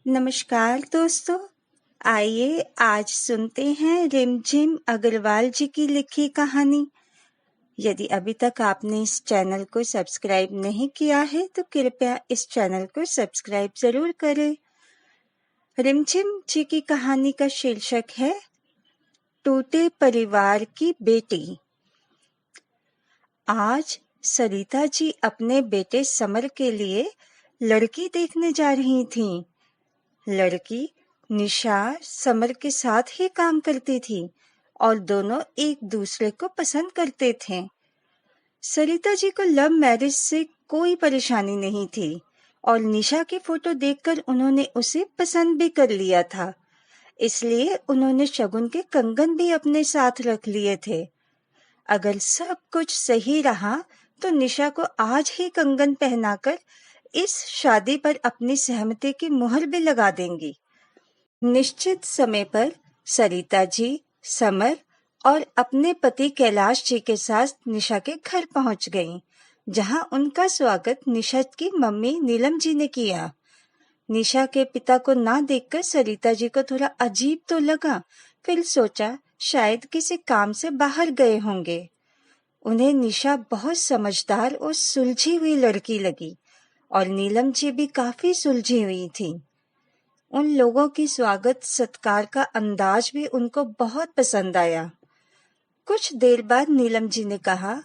नमस्कार दोस्तों, आइए आज सुनते हैं रिमझिम अग्रवाल जी की लिखी कहानी। यदि अभी तक आपने इस चैनल को सब्सक्राइब नहीं किया है तो कृपया इस चैनल को सब्सक्राइब जरूर करें। रिमझिम जी की कहानी का शीर्षक है टूटे परिवार की बेटी। आज सरिता जी अपने बेटे समर के लिए लड़की देखने जा रही थीं। लड़की निशा समर के साथ ही काम करती थी और दोनों एक दूसरे को पसंद करते थे। सरिता जी को लव मैरिज से कोई परेशानी नहीं थी और निशा की फोटो देखकर उन्होंने उसे पसंद भी कर लिया था। इसलिए उन्होंने शगुन के कंगन भी अपने साथ रख लिए थे। अगर सब कुछ सही रहा तो निशा को आज ही कंगन पहनाकर इस शादी पर अपनी सहमति की मुहर भी लगा देंगी। निश्चित समय पर सरिता जी, समर और अपने पति कैलाश जी के साथ निशा के घर पहुंच गईं, जहां उनका स्वागत निशा की मम्मी नीलम जी ने किया। निशा के पिता को ना देखकर सरिता जी को थोड़ा अजीब तो लगा, फिर सोचा शायद किसी काम से बाहर गए होंगे। उन्हें निशा बहुत समझदार और सुलझी हुई लड़की लगी और नीलम जी भी काफी सुलझी हुई थी। उन लोगों की स्वागत सत्कार का अंदाज भी उनको बहुत पसंद आया। कुछ देर बाद नीलम जी ने कहा,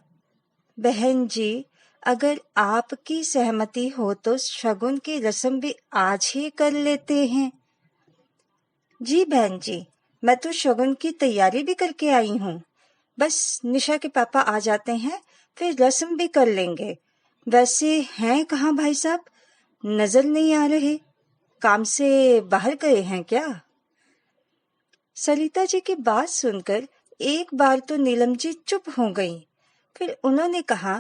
बहन जी, अगर आपकी सहमति हो तो शगुन की रस्म भी आज ही कर लेते हैं। जी बहन जी, मैं तो शगुन की तैयारी भी करके आई हूँ। बस निशा के पापा आ जाते हैं, फिर रस्म भी कर लेंगे। वैसे हैं कहाँ भाई साहब? नजर नहीं आ रहे। काम से बाहर गए हैं क्या? सरिता जी की बात सुनकर एक बार तो नीलम जी चुप हो गईं। फिर उन्होंने कहा,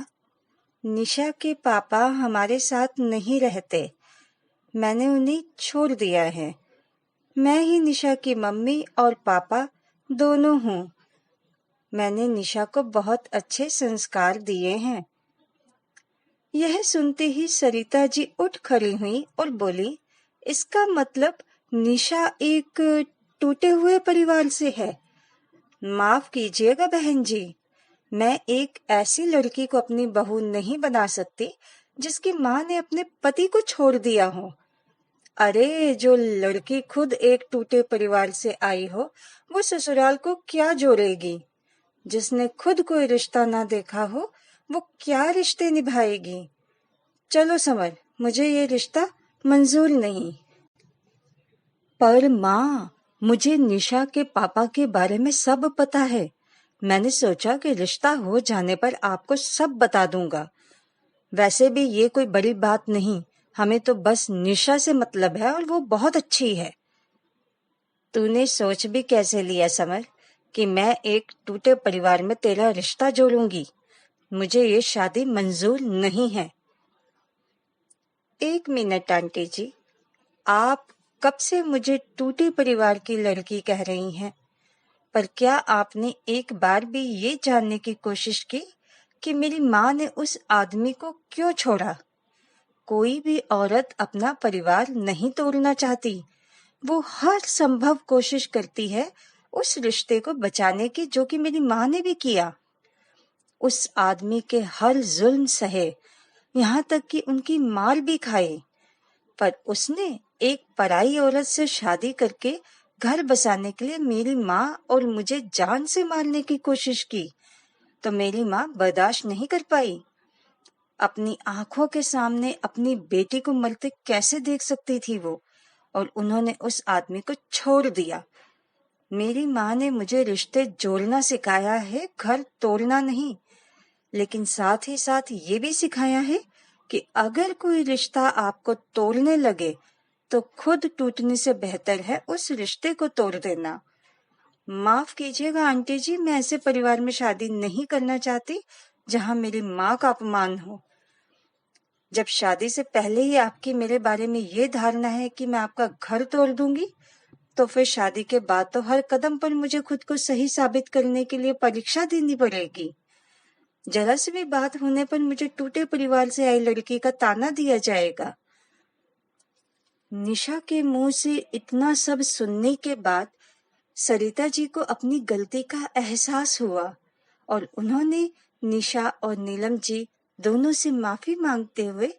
निशा के पापा हमारे साथ नहीं रहते। मैंने उन्हें छोड़ दिया है। मैं ही निशा की मम्मी और पापा दोनों हूँ। मैंने निशा को बहुत अच्छे संस्कार दिए हैं। यह सुनते ही सरिता जी उठ खड़ी हुई और बोली, इसका मतलब निशा एक टूटे हुए परिवार से है। माफ कीजिएगा बहन जी, मैं एक ऐसी लड़की को अपनी बहू नहीं बना सकती जिसकी माँ ने अपने पति को छोड़ दिया हो। अरे जो लड़की खुद एक टूटे परिवार से आई हो, वो ससुराल को क्या जोड़ेगी? जिसने खुद कोई रिश्ता ना देखा हो, वो क्या रिश्ते निभाएगी? चलो समर, मुझे ये रिश्ता मंजूर नहीं। पर माँ, मुझे निशा के पापा के बारे में सब पता है। मैंने सोचा कि रिश्ता हो जाने पर आपको सब बता दूंगा। वैसे भी ये कोई बड़ी बात नहीं, हमें तो बस निशा से मतलब है और वो बहुत अच्छी है। तूने सोच भी कैसे लिया समर कि मैं एक टूटे परिवार में तेरा रिश्ता जोड़ूंगी? मुझे ये शादी मंजूर नहीं है। एक मिनट आंटी जी, आप कब से मुझे टूटे परिवार की लड़की कह रही हैं? पर क्या आपने एक बार भी ये जानने की कोशिश की कि मेरी माँ ने उस आदमी को क्यों छोड़ा? कोई भी औरत अपना परिवार नहीं तोड़ना चाहती। वो हर संभव कोशिश करती है उस रिश्ते को बचाने की, जो कि मेरी माँ ने भी किया। उस आदमी के हर जुल्म सहे, यहाँ तक कि उनकी मार भी खाए, पर उसने एक पराई औरत से शादी करके घर बसाने के लिए मेरी माँ और मुझे जान से मारने की कोशिश की, तो मेरी माँ बर्दाश्त नहीं कर पाई। अपनी आंखों के सामने अपनी बेटी को मरते कैसे देख सकती थी वो, और उन्होंने उस आदमी को छोड़ दिया। मेरी माँ ने मुझे रिश्ते जोड़ना सिखाया है, घर तोड़ना नहीं। लेकिन साथ ही साथ ये भी सिखाया है कि अगर कोई रिश्ता आपको तोड़ने लगे तो खुद टूटने से बेहतर है उस रिश्ते को तोड़ देना। माफ कीजिएगा आंटी जी, मैं ऐसे परिवार में शादी नहीं करना चाहती जहां मेरी माँ का अपमान हो। जब शादी से पहले ही आपकी मेरे बारे में ये धारणा है कि मैं आपका घर तोड़ दूंगी, तो फिर शादी के बाद तो हर कदम पर मुझे खुद को सही साबित करने के लिए परीक्षा देनी पड़ेगी। जरा सी भी बात होने पर मुझे टूटे परिवार से आई लड़की का ताना दिया जाएगा। निशा के मुंह से इतना सब सुनने के बाद सरिता जी को अपनी गलती का एहसास हुआ और उन्होंने निशा और नीलम जी दोनों से माफी मांगते हुए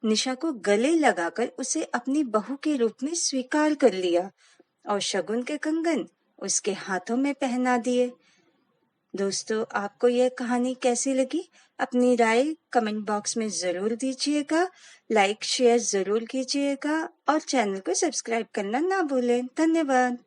निशा को गले लगाकर उसे अपनी बहू के रूप में स्वीकार कर लिया और शगुन के कंगन उसके हाथों में पहना दिए। दोस्तों, आपको यह कहानी कैसी लगी? अपनी राय कमेंट बॉक्स में जरूर दीजिएगा, लाइक शेयर जरूर कीजिएगा और चैनल को सब्सक्राइब करना ना भूलें। धन्यवाद।